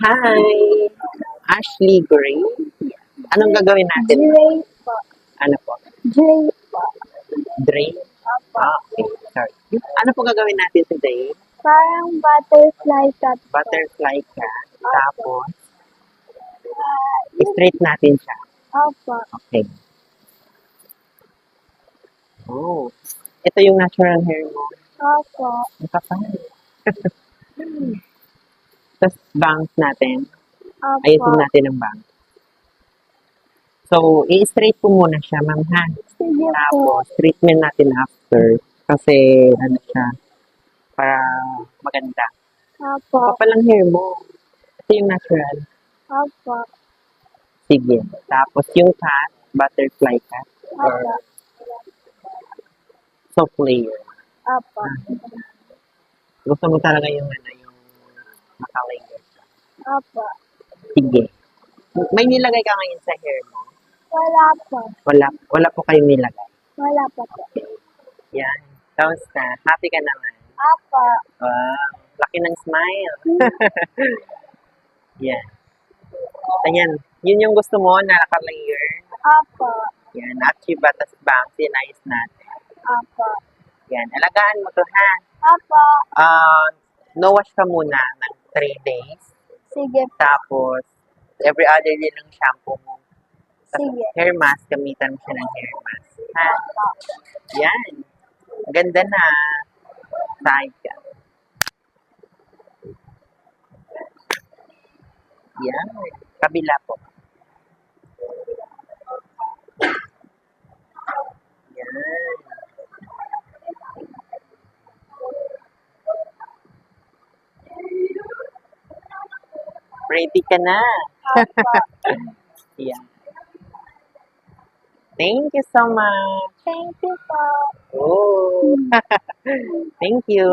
Hi! Ashley Gray. Anong gagawin natin? Dre po. Ano po? Dre po. Dre? Opo. Okay. Sorry. Ano po gagawin natin today? Parang butterfly cut po. Butterfly ka. Tapos, Yun. straight natin siya. Opo. Okay. Oh. Ito yung natural hair mo. Opo. Ang kapal. Tapos, bangs natin. Opo. Ayusin natin ang bangs. So, i-straight ko muna siya, ma'am, ha? Sige po. Tapos, treatment natin after. Kasi, ano siya, para maganda. Opo. Kapal ang hair mo. Ito yung natural. Opo. Sige. Tapos, yung cut, butterfly cut, or Opo. soft layer. Opo. Gusto mo talaga yung, yung naka-layer. Opo. Sige. May nilagay ka ngayon sa hair mo? Wala po. Wala po kayong nilagay. Wala po po. Yan. Tapos na. Happy ka naman. Opo. Wow. Laki ng smile. Yan. Ayan. Yun yung gusto mo na naka-layer. Opo. Yan. Achieve batas bang. Sinayos natin. Opo. Yan. Alagaan mo to, ha? Opo. No wash ka muna ng 3 days. Sige po. Tapos, every other day ng shampoo mo. Tapos, Sige. hair mask, gamitan mo siya ng hair mask. Ha? Yan. Ganda na. Side ka. Yan. Kabila po. Yan. Ready ka na. Opo. Yan. Thank you so much. Thank you po. Oh. Thank you.